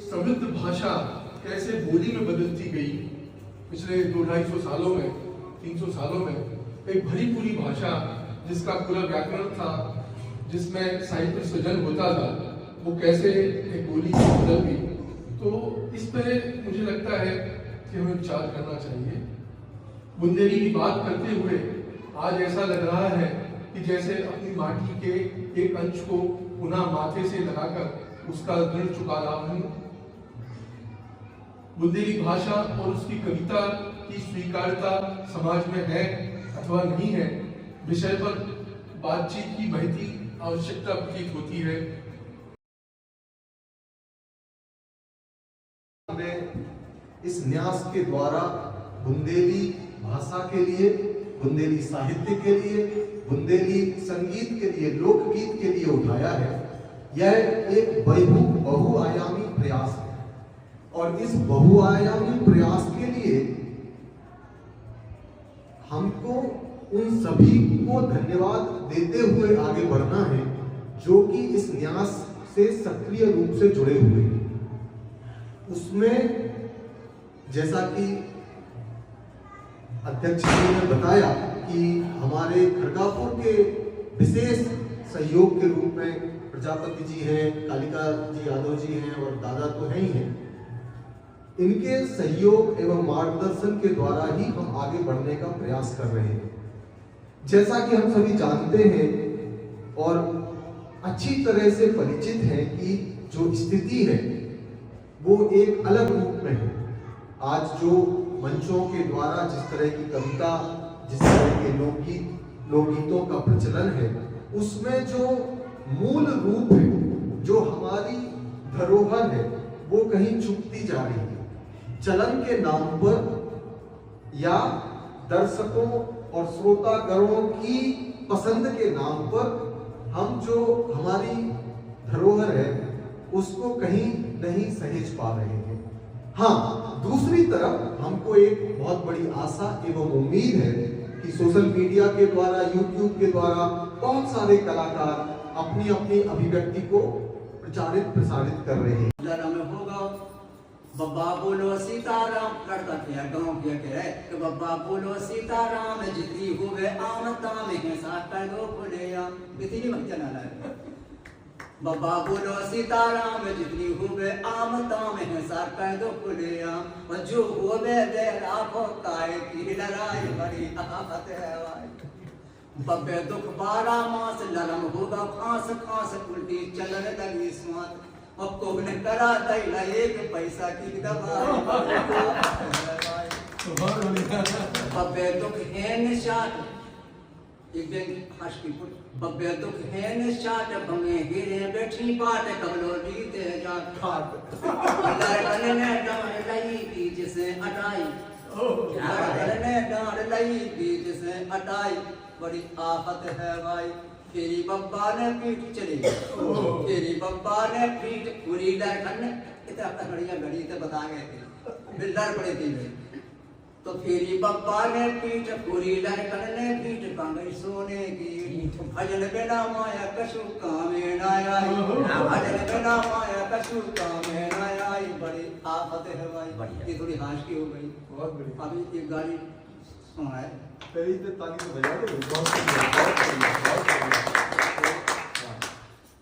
समृद्ध भाषा कैसे बोली में बदलती गई पिछले 200-250 सालों में, 300 सालों में। एक भरी पूरी भाषा जिसका पूरा व्याकरण था, जिसमें साहित्य सृजन होता था, वो कैसे एक बोली बदल गई। तो इस पर मुझे लगता है कि हमें विचार करना चाहिए। बुंदेली की बात करते हुए आज ऐसा लग रहा है कि जैसे अपनी माटी के एक अंश को पुनः माथे से लगाकर उसका दृढ़ चुकाव नहीं। बुंदेली भाषा और उसकी कविता की स्वीकार्यता समाज में है अथवा नहीं है, विषय पर बातचीत की महती आवश्यकता प्रतीत होती है। इस न्यास के द्वारा बुंदेली भाषा के लिए, बुंदेली साहित्य के लिए, बुंदेली संगीत के लिए, लोकगीत के लिए उठाया है। यह एक बहुआयामी प्रयास है और इस बहुआयामी प्रयास के लिए हमको उन सभी को धन्यवाद देते हुए आगे बढ़ना है जो कि इस न्यास से सक्रिय रूप से जुड़े हुए हैं। उसमें जैसा कि अध्यक्ष जी ने बताया कि हमारे खड़गापुर के विशेष सहयोग के रूप में प्रजापति जी हैं, कालिका जी यादव जी हैं और दादा तो हैं ही हैं। इनके सहयोग एवं मार्गदर्शन के द्वारा ही हम आगे बढ़ने का प्रयास कर रहे हैं। जैसा कि हम सभी जानते हैं और अच्छी तरह से परिचित हैं कि जो स्थिति है वो एक अलग रूप में है। आज जो मंचों के द्वारा जिस तरह की कविता, जिस तरह के लोकगीतों का प्रचलन है, उसमें जो मूल रूप है, जो हमारी धरोहर है, वो कहीं छुपती जा रही है। चलन के नाम पर या दर्शकों और श्रोतागणों की पसंद के नाम पर हम जो हमारी धरोहर है उसको कहीं नहीं सहेज पा रहे हैं। हाँ, दूसरी तरफ हमको एक बहुत बड़ी आशा एवं उम्मीद है कि सोशल मीडिया के द्वारा, यूट्यूब के द्वारा बहुत सारे कलाकार अपनी अपनी अभिव्यक्ति को प्रचारित प्रसारित कर रहे हैं। बब्बा बोलो सीताराम, लड़का क्या गाँव क्या कह रहे कि बब्बा बोलो सीताराम, जितनी हुए आमता में हिंसा कर दो खुलेआम। इतनी मत चला है। बब्बा बोलो सीताराम, जितनी हुए आमता में हिंसा कर दो खुलेआम, और जो हुए दे लाखों काय की लड़ाई बड़ी आफत है भाई। बब्बे दुख 12 मास लरम होगा खांस खांस, उल्टी चलन लगी स्वाद, और कोने करा दैला एक पैसा की दवाई। बब्बे दुख है निशाट, एक दिन हंस की पुट, बब्बे दुख है निशाट, बंगे गिरे बैठी बाट, कबलो जीते जात खाट। लड़ने ने डांड लई बीज से हटाई, लड़ने डांड लई बीज से हटाई, बड़ी आफत है भाई। तेरी बब्बा ने पीठ चली, तेरी बब्बा ने पीठ पूरी लड़खन, इतना बढ़िया घड़ी से बता गए थे, बिल्डर पड़े थे। तो फेरी बब्बा ने पीठ पूरी लड़खन ने पीठ कांगई सोने की, भजन बिना माया कछु कामे ना आई, भजन बिना माया कछु कामे ना आई, बड़ी आफत है भाई। ये थोड़ी हाश की हो गई, बहुत बड़ी। अभी एक गाड़ी सुना है, ताली तो बजा दो।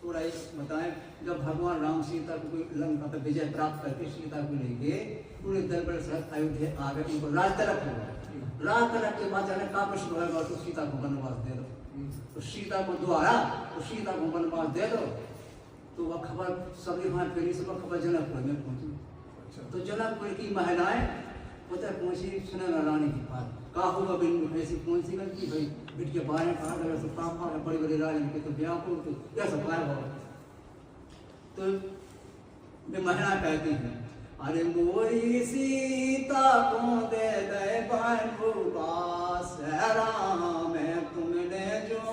थोड़ा इस बताएं, जब भगवान राम सीता को लंका पर विजय प्राप्त करके सीता को लेके पूरे दरबार से अयोध्या आ गए, उनको राज तरफ हुआ। रात तक के बाद जाने का प्रश्न होगा तो सीता को वनवास दे दो, तो सीता को द्वारा तो सीता को वनवास दे दो। तो वह खबर सभी वहाँ फेरी से खबर जनकपुर में पहुंची। तो जनकपुर की महिलाएं उधर पहुंची, सुने रानी की बात का हुआ बिन ऐसी पहुंची गई कि भाई बिट के बारे कहा अगर सब काम आ बड़ी बड़ी रानी के तो ब्याह को तो क्या सब काय हो। तो वे महिला कहती हैं अरे मोरी सीता को दे दे बनवास राम तुमने जो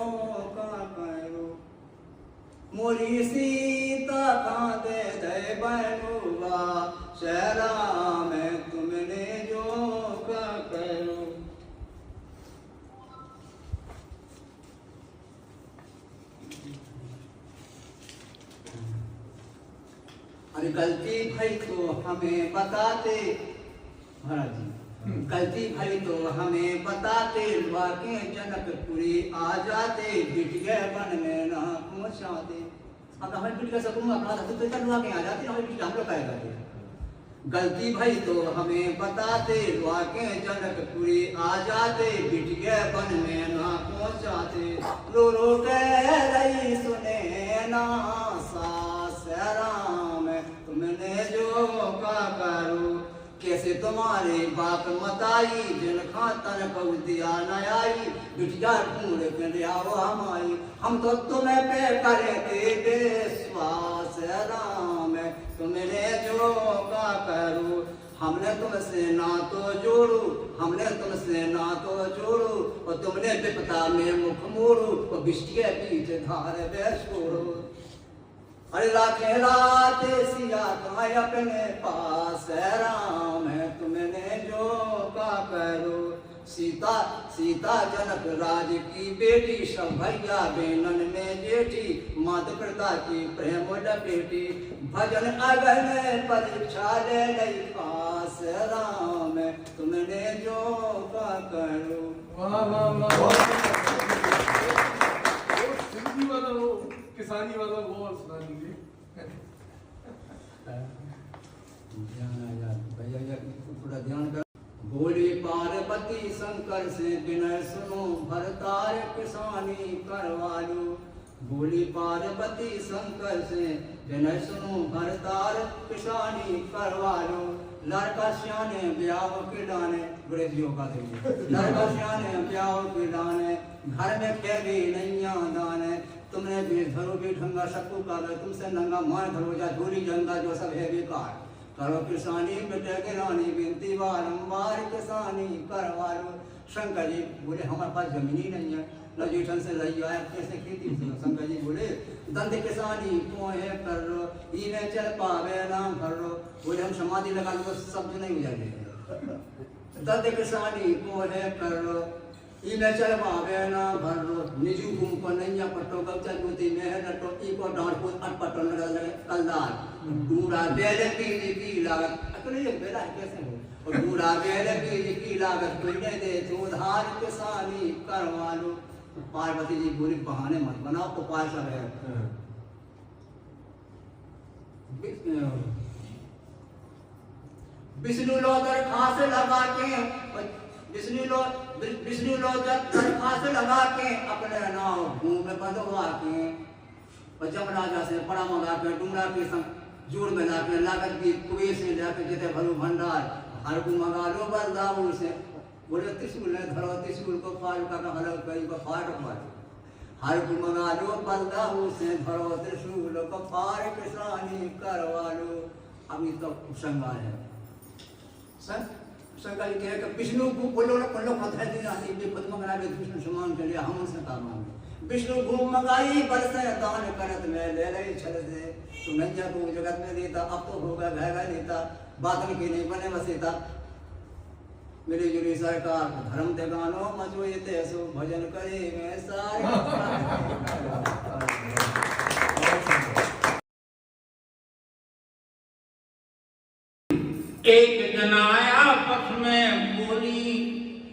का करो, मोरी सीता का दे दे बनवास राम तुमने जो का करो। अरे गलती भाई तो हमें बताते महाराज जी, गलती भाई तो हमें बताते, वाके जनकपुरी आ जाते, बिटिया बन में ना पहुंचाते। अब हमें बिटिया से तुम अपना तो चलवा के आ जाते, हमें बिटिया हम लोग क्या करते। गलती भाई तो हमें बताते, वाके जनकपुरी आ जाते, बिटिया बन में ना पहुंचाते। रो रो कह रही सुने ना सास राम तुमने जो का करो, कैसे तुम्हारे बाप मताई जिन खातर को दिया न आई, बिटिया ढूंढ के ले आओ हमारी, हम तो तुम्हें पे करे थे विश्वास राम तुमने जो का करो। हमने तुमसे ना तो जोड़ू, हमने तुमसे ना तो जोड़ू, और तुमने विपता में मुख मोड़ू, और बिटिया पीछे धार बे छोड़ो। अरे राखे रात सिया तुम्हें अपने पास राम तुमने जो का करो। सीता सीता जनक राज की बेटी, सब भैया बेनन में जेठी, माता पिता की प्रेम लपेटी, भजन अगन परीक्षा ले लई पास राम तुमने जो का करो। वाह वाह वाह, सिंधी वाला वो किसानी वाला वो और सुना दीजिए। थोड़ा ध्यान कर। बोली पार्वती शंकर से विनय सुनो, भरतार किसानी करवा लो। बोली पार्वती शंकर से विनय सुनो, भरतार किसानी करवा लो। लड़का सियाने ब्याह के डाने, बड़े जियो का देंगे, लड़का सियाने ब्याह के डाने, घर में खेली नैया दाने, तुमने भी धरो भी ढंगा सकू का, तुमसे नंगा मार धरो जा झूरी जंगा जो सब है बेकार। करो किसानी बेटे के रानी बिनती बारंबार किसानी करवा लो। शंकर जी बोले हमारे पास जमीन ही नहीं है, लजीठन से लई आया कैसे खेती। शंकर जी बोले दंत किसानी पोहे कर लो, इन्हें चल पावे नाम भर लो। बोले हम समाधि लगा लो सब नहीं हो जाएंगे। दंत किसानी पोहे कर लो, इन्हें चल पावे ना भर लो। निजू घूम को नैया पट्टो गौचा ज्योति में नटो इको डांट को अटपटो लगे कलदार। दूरा बेल की लागत, अकेले ये बेला कैसे हो, और दूरा बेल की लागत कोई दे तो धार किसानी करवा लो। पार्वती जी बोली बहाने मत बनाओ, उपाय सब है। विष्णु लो दरखास्त लगा के, विष्णु लो दरखास्त लगा के, अपने नाव भूमि में बंधवा के, और जमराजा से बड़ा मंगा के डूंगरा के संग जोड़ में ला के लागत की कुएं से जाके जेते भरू भंडार हर को मंगा लो बलदाऊ से। बोले त्रिशूल ने धरो त्रिशूल को फाड़ का हलो कई को फाड़ मार, हर को मंगा लो बलदाऊ से धरो त्रिशूल को फाड़ किसानी करवा लो। अभी तो श्रृंगार है सर। शंकर जी कहे कि विष्णु को बोलो ना पल्लो पत्थर दिन आती है पद्म मंगला में विष्णु समान के लिए हम उनसे काम मांगे। विष्णु घूम मंगाई बरसे दान करत में ले रही छल दे, तो नैया को जगत में देता, अब तो होगा भैगा देता, बातन की नहीं बने बसेता। मेरी जुरी सरकार धर्म ते गानो मजोए ते सो भजन करे मैं सारे। एक जनाया पथ में बोली,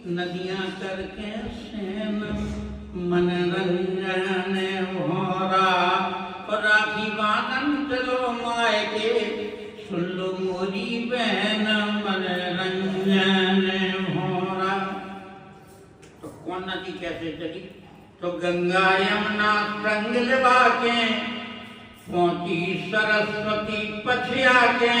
नदियां करके सेन मनरंजन भोरा, राखी बांधन चलो माए के, सुन लो मोरी बहन मनरंजन भोरा। तो गंगा यमुना संग लिवा के पहुंची सरस्वती पछिया के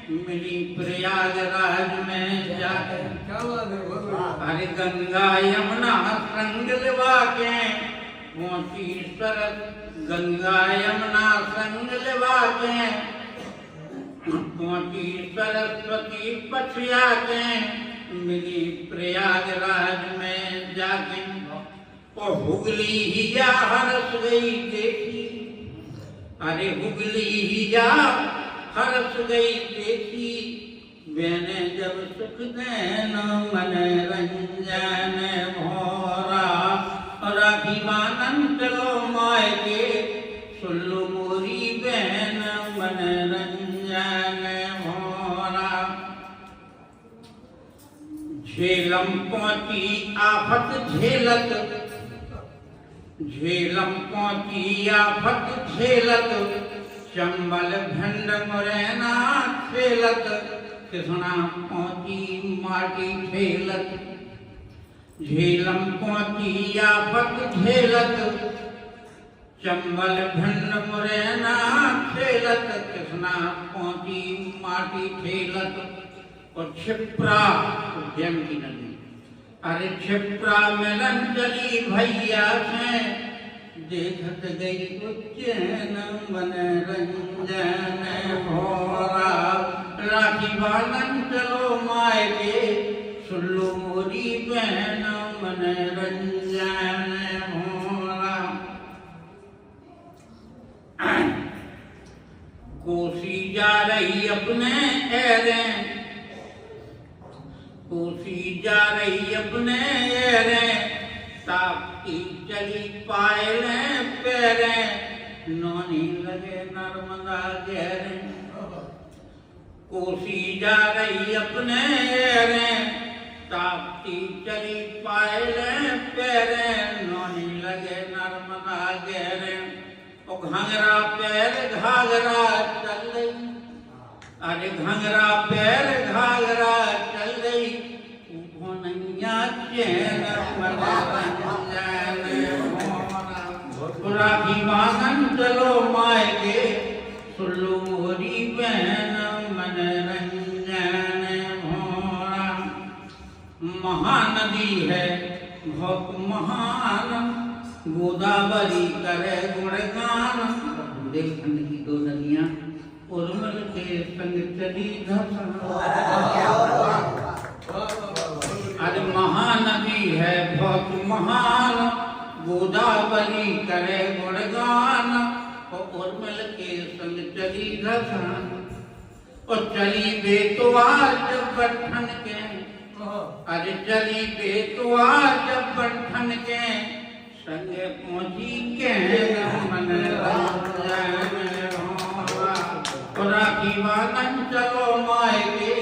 मिली प्रयागराज में जाके। क्या बात है, बहुत बढ़िया। अरे गंगा यमुना संग लिवा के पहुंची गंगा यमुना संग लिवा के पहुंची सरस्वती पछिया के मिली प्रयागराज में जाके। और हुगली ही जा हरस गई देखी, अरे हुगली ही जा हरस गई देखी, मैंने जब सुख देन मन रंजन भोरा। राखी बांधन चलो माय के सुल्लू मोरी बहन मन रंजन भोरा। झेलम पहुंची आफत झेलत, झेलम पहुंची आफत झेलत, चंबल भंड मुरैना खेलत, कृष्णा पहुंची माटी खेलत। झेलम पहुंची आफत झेलत, चंबल भंड मुरैना खेलत, कृष्णा पहुंची माटी खेलत। और क्षिप्रा उद्यम की नदी, अरे क्षिप्रा मिलन चली भैया से, देखत गई उज्जैन मन रंजन भोरा। राखी बांधन चलो माय के सुल्लू मोरी बहन मन रंजन भोरा। कोसी जा रही अपने एरे, कोसी जा रही अपने एरे, तापती चली पायले पैरे, नौनी लगे नर्मदा गहरे। कोसी जा रही अपने एरे, तापती चली पायले पैरे, नौनी लगे नर्मदा गहरे। और घंगरा पैर घाघरा चल गई, अरे घंगरा पैर घाघरा चल गई, नैया चैन मन रंजन भोरा। राखी बांधन चलो माय के सुल्लू मोरी बहन मन रंजन भोरा। महानदी है बहुत महान, गोदावरी करे गुणगान। बुंदेलखंड की दो नदियां उर्मिल के संग चली धसा। अरे महानदी है बहुत महान, गोदावरी करे गुणगान। और उर्मिल के संग चली धसान, और चली बेतुआ जब बठन के, अरे चली बेतुआ जब बठन के, संगे पहुंची के मन रंजन भोरा। राखी बांधन चलो माय के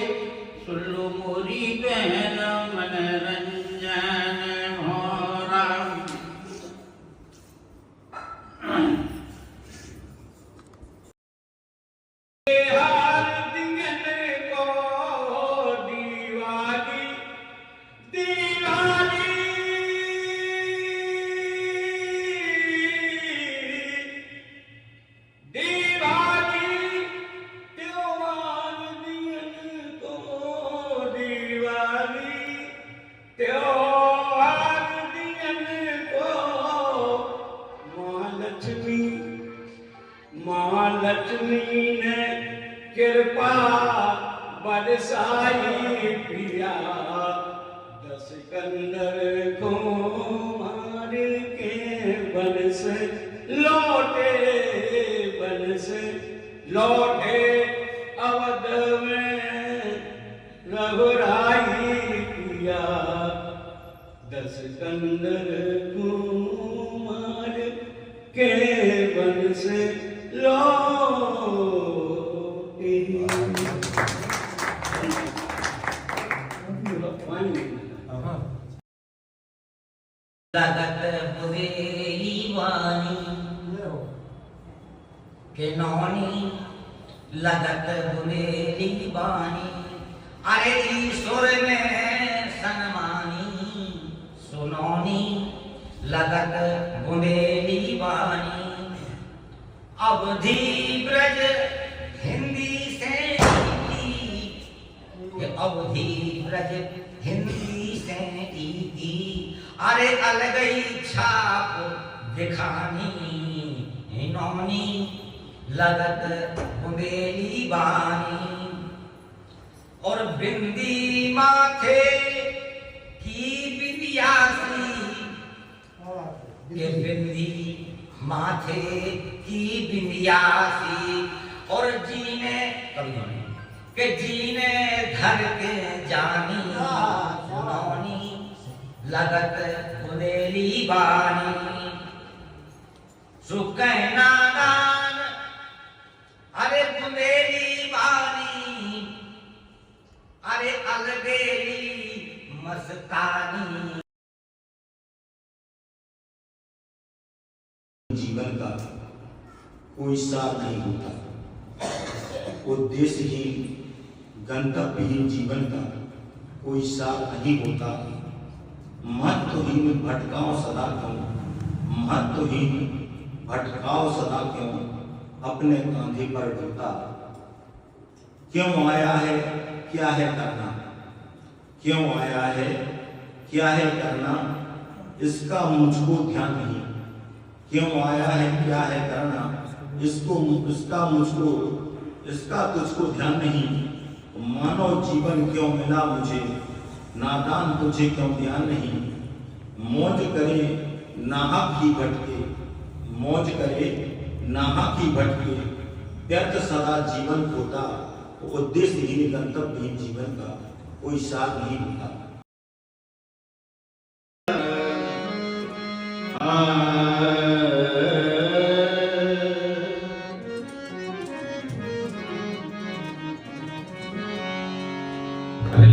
सुल्लू मोरी बहन मन रंजन भोरा। लक्ष्मी ने कृपा बरसाई पिया, दस कंदर को मार के बन से लौटे, बन से लौटे अवध में रघुराई पिया, दस कंदर को मार के बन से लगत बुरेली वानी के नौनी, लगत बुरेली वानी। अरे ईश्वर में सनमानी सुनौनी, लगत बुंदेली वाणी। अवधि ब्रज हिंदी से अवधि ब्रज हिंदी से की, अरे अलग ही छाप दिखानी इन्होंने लगत बुंदेली वाणी। और बिंदी माथे की बिंदियासी, ये बिंदी माथे की बिंदियासी। और जीने कभी के जीने धर के जानी नौनी लगत बुंदेली वाणी। सुकैना दान अरे बुंदेली वाणी, अरे अलगेली मस्तानी। जीवन का कोई सार नहीं होता, उद्देश्यहीन गंतव्यहीन जीवन का कोई सार नहीं होता। महत्वहीन भटकाओ सदा क्यों, महत्वहीन भटकाओ सदा क्यों, अपने कांधे पर ढोता। क्यों आया है क्या है करना, क्यों आया है क्या है करना, इसका मुझको ध्यान नहीं। क्यों आया है क्या है करना, इसका तुझको ध्यान नहीं। मानव जीवन क्यों मिला मुझे, नादान तुझे क्यों ध्यान नहीं। मौज करे नाहक ही भटके, मौज करे नाहक ही भटके, व्यर्थ सदा जीवन होता। उद्देश्यहीन गंतव्यहीन जीवन का कोई सार नहीं होता।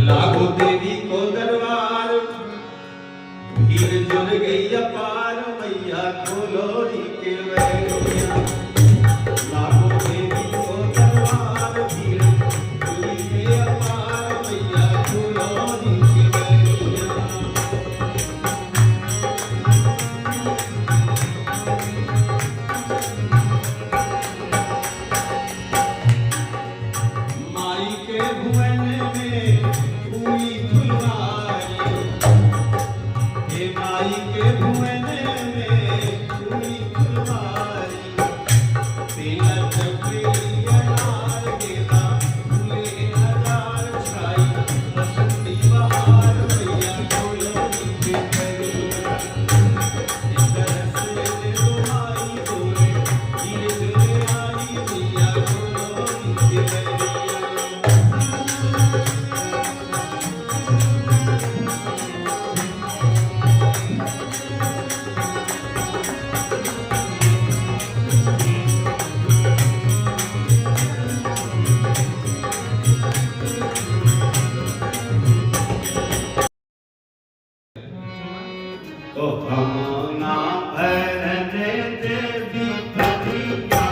लागो देवी को दरबार, भीड़ जुड़ गई अपार, मैया खोलोरी के वैरिया। लागो देवी को दरबार, भीड़ जुड़ गई अपार, मैया खोलोरी के वैरिया। माई के भुवन में हुई फुलवारी, हे माई के भुवन में हुई फुलवारी। तेरा चपली अनार गेला फूले हजार छाई, बसंती बहार मैया खोलोरी के वैरिया। एक रस दुहाई बोले धीरे धीरे आई, मैया खोलोरी के वैरिया। तो हम ना भरने देवी कन्हैया,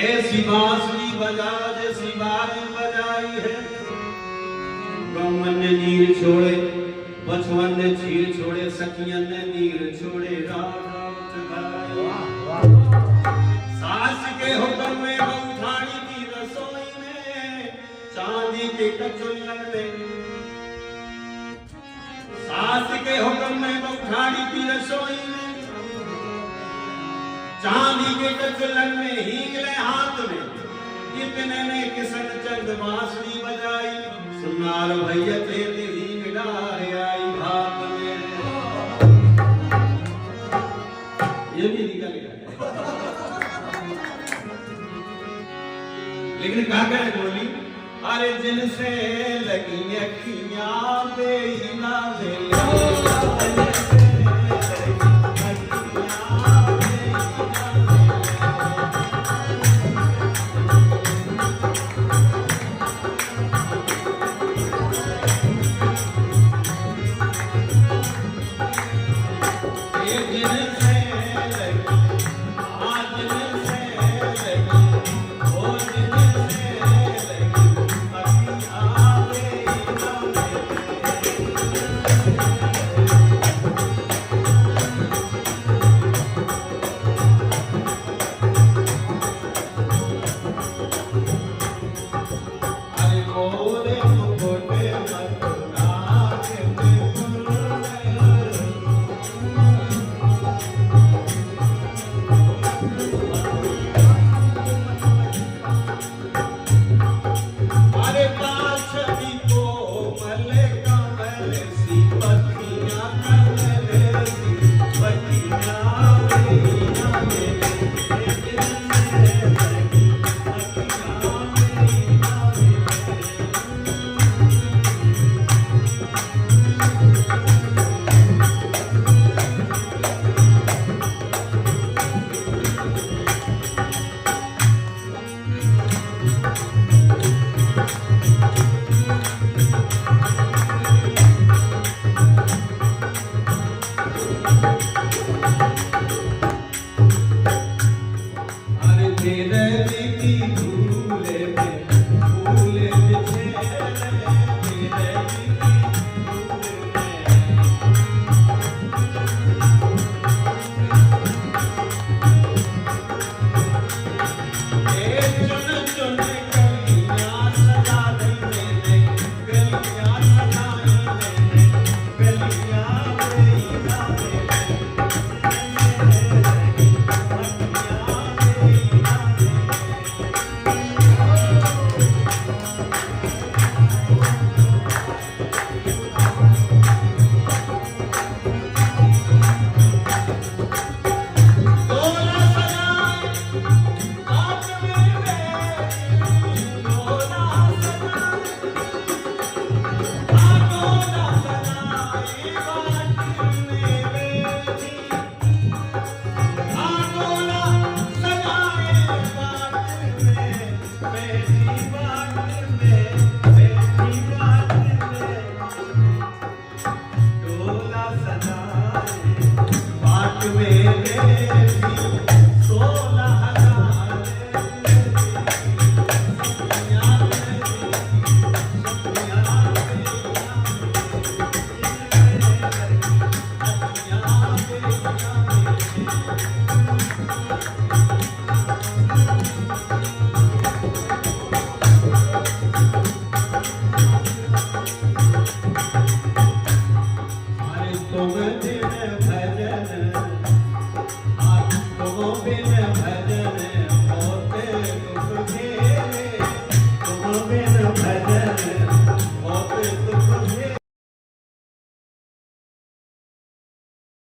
ऐसी बांसुरी बजा जैसी बारी बजाई है। गौमन ने नीर छोड़े, बचवन ने चीर छोड़े, सखियन ने नीर छोड़े, राव राव सास के हुक्म में बउठानी की रसोई में, चांदी के कचौलन में। सास के हुक्म में बउठानी की रसोई में, चांदी के कचलन में हींगले हाथ में, इतने ने किसन चंद बांसुरी बजाई, सुनार भैया तेरे हींग डारे आई भात में। ये भी निकल गया लेकिन कहा क्या बोली, अरे जिनसे लगी अखियां बेईना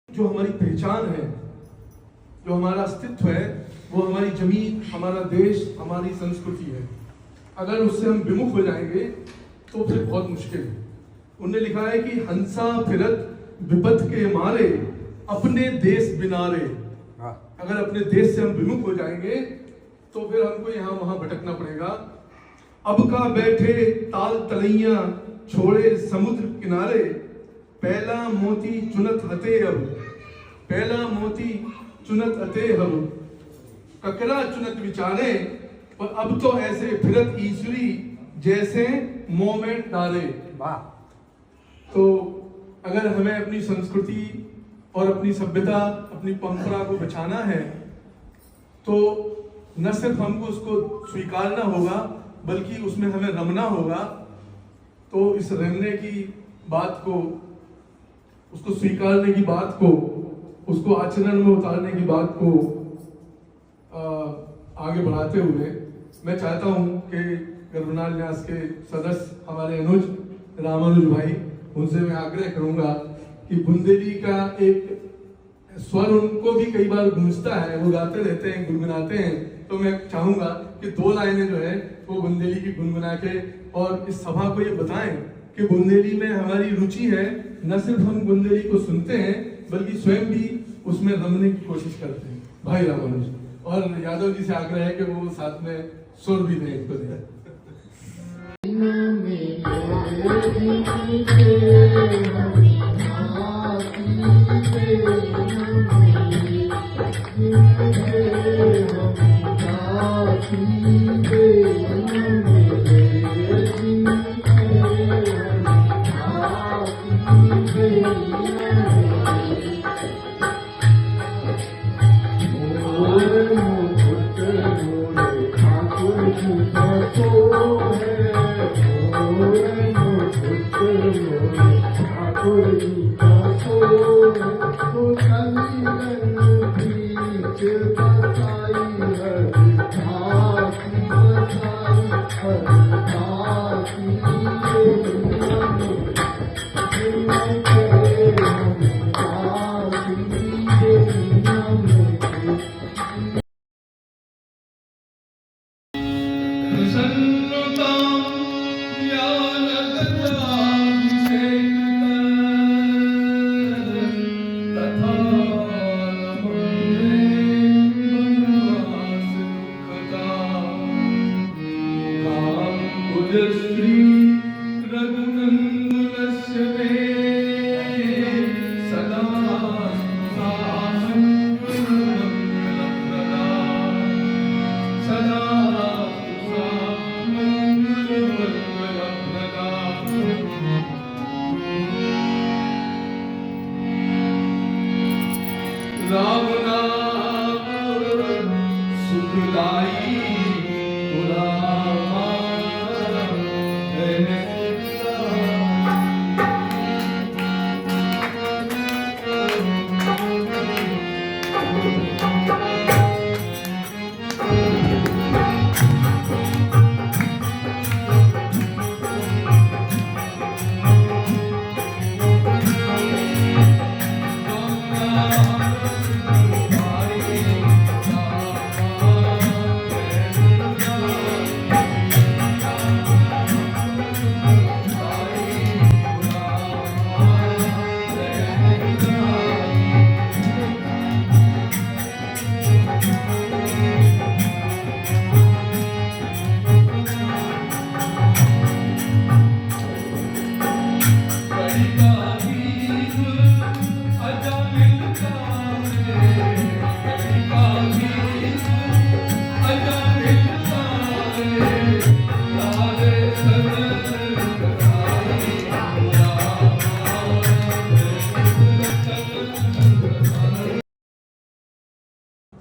जो हमारी पहचान है, जो हमारा अस्तित्व है, वो हमारी जमीन, हमारा देश, हमारी संस्कृति है। अगर उससे हम विमुख हो जाएंगे तो फिर बहुत मुश्किल है। उन्होंने लिखा है कि हंसा फिरत विपद के मारे अपने देश बिनारे। अगर अपने देश से हम विमुख हो जाएंगे तो फिर हमको यहाँ वहां भटकना पड़ेगा। अब का बैठे ताल तलैया छोड़े समुद्र किनारे, पहला मोती चुनत हते अब, पहला मोती चुनत अते हम, ककरा चुनत विचारे, पर अब तो ऐसे फिरत ईश्वरी जैसे मोह में डाले। वाह। तो अगर हमें अपनी संस्कृति और अपनी सभ्यता, अपनी परंपरा को बचाना है तो न सिर्फ हमको उसको स्वीकारना होगा बल्कि उसमें हमें रमना होगा। तो इस रमने की बात को, उसको स्वीकारने की बात को, उसको आचरण में उतारने की बात को आगे बढ़ाते हुए मैं चाहता हूं कि गर्भनाल न्यास के सदस्य हमारे अनुज रामानुज भाई, उनसे मैं आग्रह करूंगा कि बुंदेली का एक स्वर उनको भी कई बार गूंजता है, वो गाते रहते हैं, गुनगुनाते हैं, तो मैं चाहूंगा कि 2 लाइनें जो है वो बुंदेली की गुनगुना के और इस सभा को ये बताएं कि बुंदेली में हमारी रुचि है, न सिर्फ हम बुंदेली को सुनते हैं बल्कि स्वयं भी उसमें रमने की कोशिश करते हैं। भाई रामानुज और यादव जी से आग्रह है कि वो साथ में सुर भी दें इसको दें।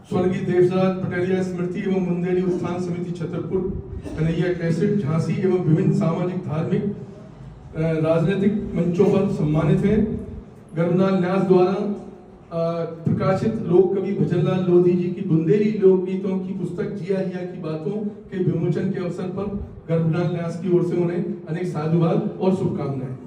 स्वर्गीय देवराज पटेलिया स्मृति एवं बुंदेली उत्थान समिति छतरपुर, कन्हैया कैसेट, झांसी एवं विभिन्न सामाजिक, धार्मिक, राजनीतिक मंचों पर सम्मानित हैं। गर्भनाल न्यास द्वारा प्रकाशित लोक कवि भजनलाल लोधी जी की बुंदेली लोकगीतों की पुस्तक जिया हिया की बातों के विमोचन के अवसर पर गर्भनाल न्यास की ओर से उन्हें अनेक साधुवाद और शुभकामनाएं।